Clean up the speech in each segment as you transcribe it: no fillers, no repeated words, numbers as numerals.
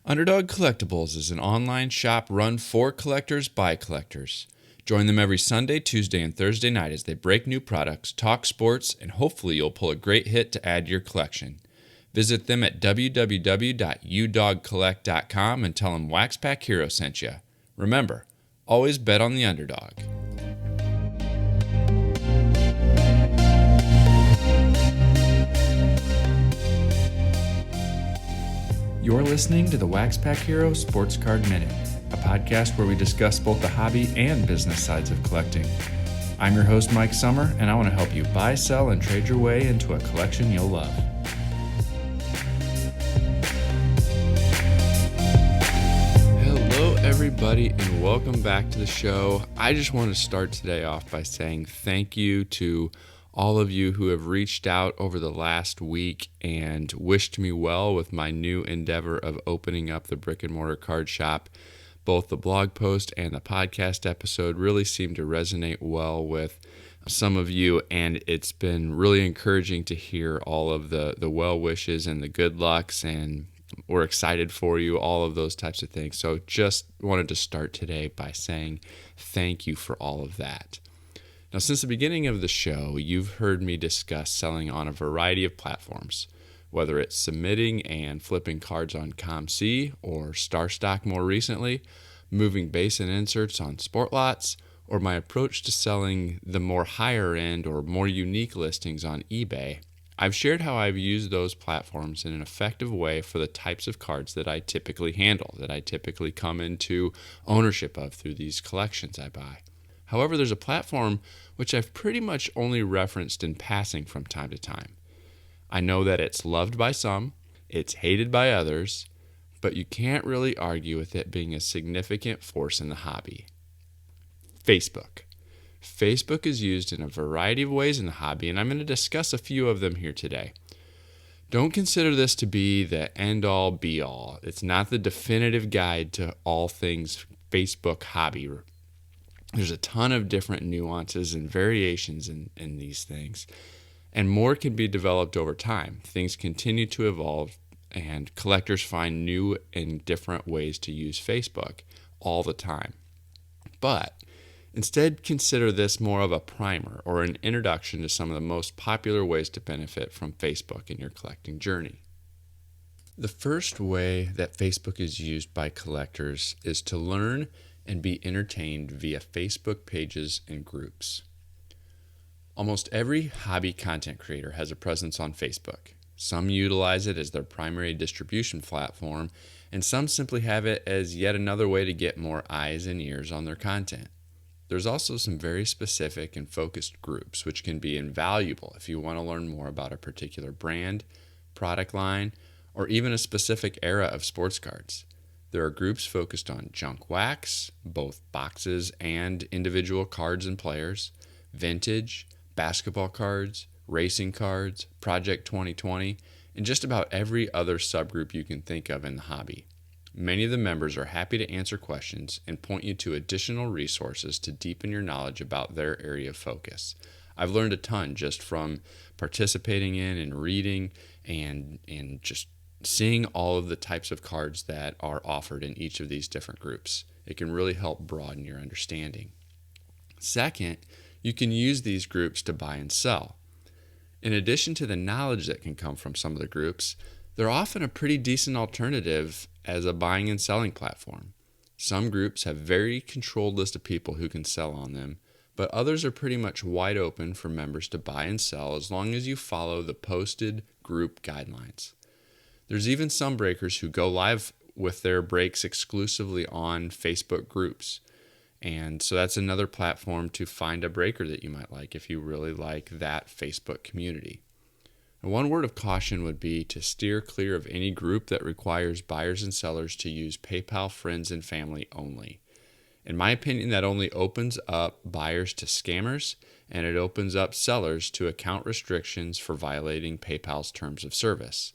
Underdog Collectibles is an online shop run for collectors by collectors. Join them every Sunday, Tuesday, and Thursday night as they break new products, talk sports, and hopefully you'll pull a great hit to add to your collection. Visit them at www.udogcollect.com and tell them WaxPackHero sent you. Remember, always bet on the underdog. You're listening to the WaxPackHero Sports Card Minute, a podcast where we discuss both the hobby and business sides of collecting. I'm your host, Mike Sommer, and I want to help you buy, sell, and trade your way into a collection you'll love. Hello, everybody, and welcome back to the show. I just want to start today off by saying thank you to all of you who have reached out over the last week and wished me well with my new endeavor of opening up the brick and mortar card shop. Both the blog post and the podcast episode really seem to resonate well with some of you, and it's been really encouraging to hear all of the well wishes and the good lucks, and we're excited for you, all of those types of things. So just wanted to start today by saying thank you for all of that. Now, since the beginning of the show, you've heard me discuss selling on a variety of platforms, whether it's submitting and flipping cards on ComC or Starstock more recently, moving base and inserts on Sportlots, or my approach to selling the more higher end or more unique listings on eBay. I've shared how I've used those platforms in an effective way for the types of cards that I typically handle, that I typically come into ownership of through these collections I buy. However, there's a platform which I've pretty much only referenced in passing from time to time. I know that it's loved by some, it's hated by others, but you can't really argue with it being a significant force in the hobby. Facebook. Facebook is used in a variety of ways in the hobby, and I'm going to discuss a few of them here today. Don't consider this to be the end-all, be-all. It's not the definitive guide to all things Facebook hobby. There's a ton of different nuances and variations in these things, and more can be developed over time. Things continue to evolve, and collectors find new and different ways to use Facebook all the time. But instead, consider this more of a primer or an introduction to some of the most popular ways to benefit from Facebook in your collecting journey. The first way that Facebook is used by collectors is to learn and be entertained via Facebook pages and groups. Almost every hobby content creator has a presence on Facebook. Some utilize it as their primary distribution platform, and some simply have it as yet another way to get more eyes and ears on their content. There's also some very specific and focused groups, which can be invaluable if you want to learn more about a particular brand, product line, or even a specific era of sports cards. There are groups focused on junk wax, both boxes and individual cards and players, vintage, basketball cards, racing cards, Project 2020, and just about every other subgroup you can think of in the hobby. Many of the members are happy to answer questions and point you to additional resources to deepen your knowledge about their area of focus. I've learned a ton just from participating in and reading and just seeing all of the types of cards that are offered in each of these different groups. It can really help broaden your understanding. Second, you can use these groups to buy and sell. In addition to the knowledge that can come from some of the groups, they're often a pretty decent alternative as a buying and selling platform. Some groups have very controlled list of people who can sell on them, but others are pretty much wide open for members to buy and sell as long as you follow the posted group guidelines. There's even some breakers who go live with their breaks exclusively on Facebook groups. And so that's another platform to find a breaker that you might like if you really like that Facebook community. And one word of caution would be to steer clear of any group that requires buyers and sellers to use PayPal friends and family only. In my opinion, that only opens up buyers to scammers, and it opens up sellers to account restrictions for violating PayPal's terms of service.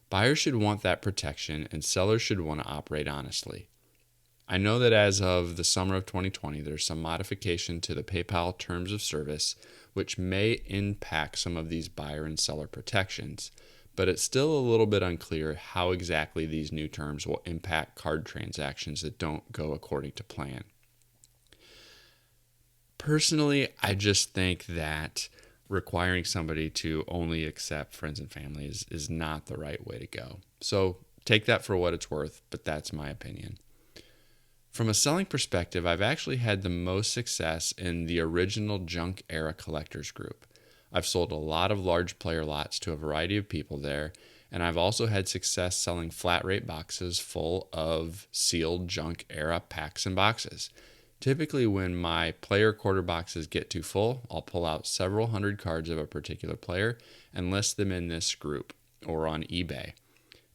Buyers should want that protection, and sellers should want to operate honestly. I know that as of the summer of 2020, there's some modification to the PayPal terms of service, which may impact some of these buyer and seller protections, but it's still a little bit unclear how exactly these new terms will impact card transactions that don't go according to plan. Personally, I just think that requiring somebody to only accept friends and family is not the right way to go. So take that for what it's worth, but that's my opinion. From a selling perspective, I've actually had the most success in the original junk era collectors group. I've sold a lot of large player lots to a variety of people there, and I've also had success selling flat rate boxes full of sealed junk era packs and boxes. Typically, when my player quarter boxes get too full, I'll pull out several hundred cards of a particular player and list them in this group or on eBay.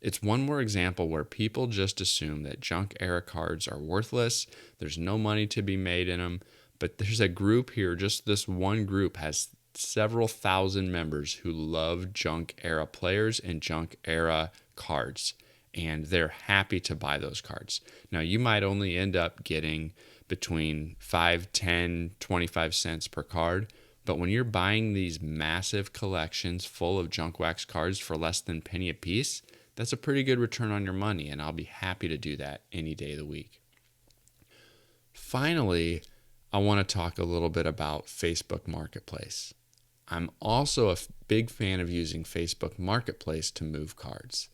It's one more example where people just assume that junk era cards are worthless, there's no money to be made in them, but there's a group here, just this one group has several thousand members who love junk era players and junk era cards, and they're happy to buy those cards. Now, you might only end up getting between 5, 10, 25 cents per card, but when you're buying these massive collections full of junk wax cards for less than a penny a piece, that's a pretty good return on your money, and I'll be happy to do that any day of the week. Finally, I want to talk a little bit about Facebook Marketplace. I'm also a big fan of using Facebook Marketplace to move cards.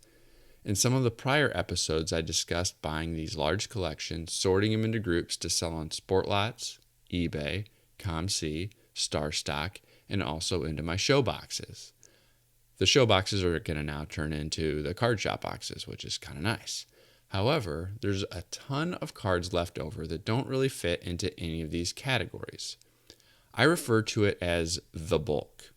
In some of the prior episodes, I discussed buying these large collections, sorting them into groups to sell on Sportlots, eBay, ComC, Starstock, and also into my show boxes. The show boxes are going to now turn into the card shop boxes, which is kind of nice. However, there's a ton of cards left over that don't really fit into any of these categories. I refer to it as the bulk.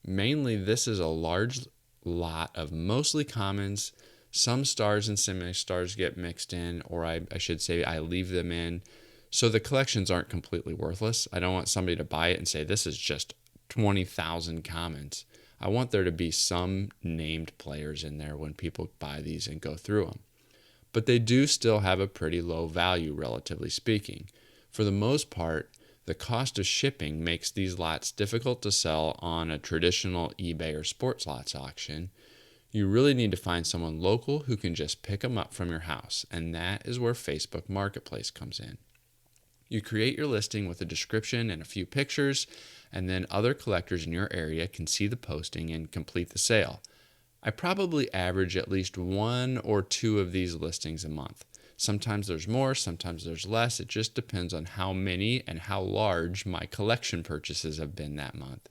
Mainly, this is a large lot of mostly commons. Some stars and semi-stars get mixed in, or I should say I leave them in. So the collections aren't completely worthless. I don't want somebody to buy it and say, this is just 20,000 commons. I want there to be some named players in there when people buy these and go through them. But they do still have a pretty low value, relatively speaking. For the most part, the cost of shipping makes these lots difficult to sell on a traditional eBay or sports lots auction. You really need to find someone local who can just pick them up from your house, and that is where Facebook Marketplace comes in. You create your listing with a description and a few pictures, and then other collectors in your area can see the posting and complete the sale. I probably average at least 1 or 2 of these listings a month. Sometimes there's more, sometimes there's less. It just depends on how many and how large my collection purchases have been that month.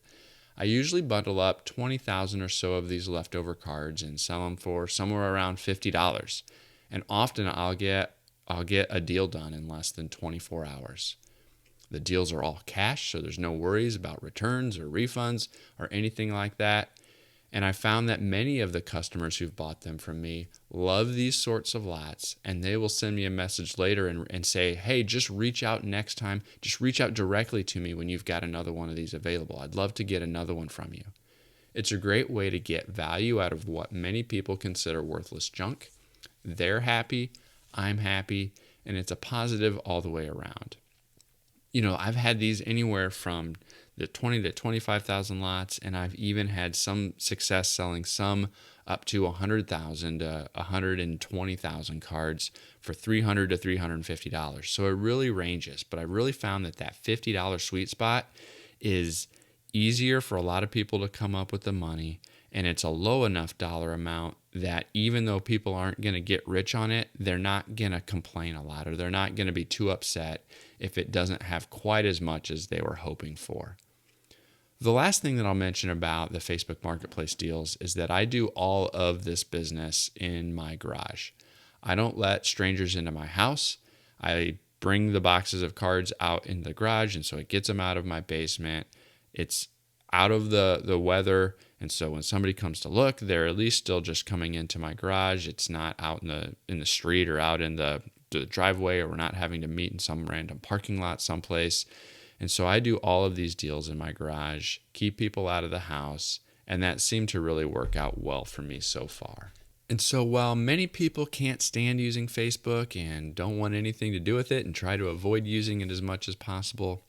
I usually bundle up 20,000 or so of these leftover cards and sell them for somewhere around $50. And often I'll get a deal done in less than 24 hours. The deals are all cash, so there's no worries about returns or refunds or anything like that. And I found that many of the customers who've bought them from me love these sorts of lots, and they will send me a message later and say, hey, just reach out next time. Just reach out directly to me when you've got another one of these available. I'd love to get another one from you. It's a great way to get value out of what many people consider worthless junk. They're happy, I'm happy, and it's a positive all the way around. You know, I've had these anywhere from the 20 to 25,000 lots, and I've even had some success selling some up to 100,000 to 120,000 cards for $300 to $350. So it really ranges, but I really found that $50 sweet spot is easier for a lot of people to come up with the money, and it's a low enough dollar amount that even though people aren't going to get rich on it, they're not going to complain a lot, or they're not going to be too upset if it doesn't have quite as much as they were hoping for. The last thing that I'll mention about the Facebook Marketplace deals is that I do all of this business in my garage. I don't let strangers into my house. I bring the boxes of cards out in the garage, and so it gets them out of my basement. It's out of the weather, and so when somebody comes to look, they're at least still just coming into my garage. It's not out in the street or out in the driveway, or we're not having to meet in some random parking lot someplace. And so I do all of these deals in my garage, keep people out of the house, and that seemed to really work out well for me so far. And so while many people can't stand using Facebook and don't want anything to do with it and try to avoid using it as much as possible,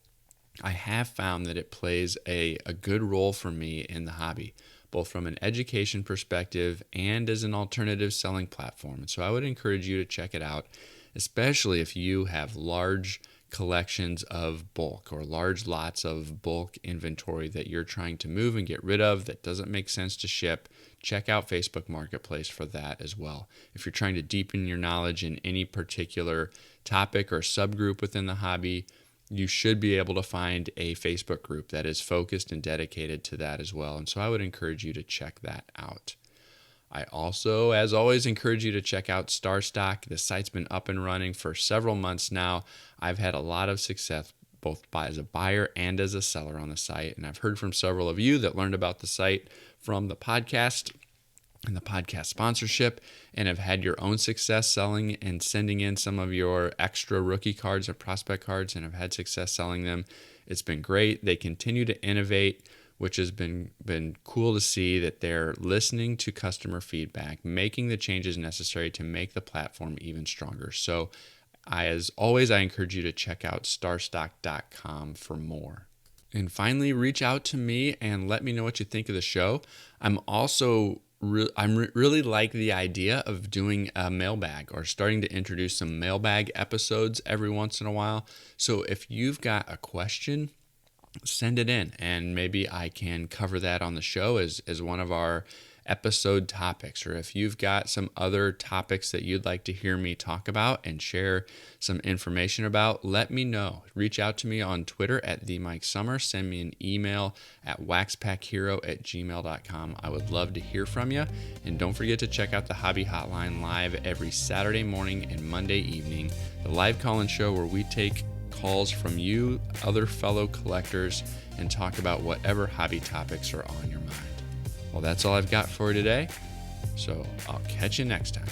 I have found that it plays a good role for me in the hobby, both from an education perspective and as an alternative selling platform. And so I would encourage you to check it out, especially if you have large collections of bulk or large lots of bulk inventory that you're trying to move and get rid of that doesn't make sense to ship. Check out Facebook Marketplace for that as well. If you're trying to deepen your knowledge in any particular topic or subgroup within the hobby, you should be able to find a Facebook group that is focused and dedicated to that as well. And so I would encourage you to check that out. I also, as always, encourage you to check out Starstock. The site's been up and running for several months now. I've had a lot of success both as a buyer and as a seller on the site. And I've heard from several of you that learned about the site from the podcast and the podcast sponsorship and have had your own success selling and sending in some of your extra rookie cards or prospect cards and have had success selling them. It's been great. They continue to innovate, which has been cool to see that they're listening to customer feedback, making the changes necessary to make the platform even stronger. So as always, I encourage you to check out starstock.com for more. And finally, reach out to me and let me know what you think of the show. I'm also really like the idea of doing a mailbag or starting to introduce some mailbag episodes every once in a while. So if you've got a question, send it in and maybe I can cover that on the show as one of our episode topics. Or if you've got some other topics that you'd like to hear me talk about and share some information about, let me know. Reach out to me on Twitter at @TheMikeSummer. Send me an email at waxpackhero@gmail.com. I would love to hear from you. And don't forget to check out the Hobby Hotline live every Saturday morning and Monday evening, the live call-in show where we take calls from you, other fellow collectors, and talk about whatever hobby topics are on your mind. Well, that's all I've got for today, so I'll catch you next time.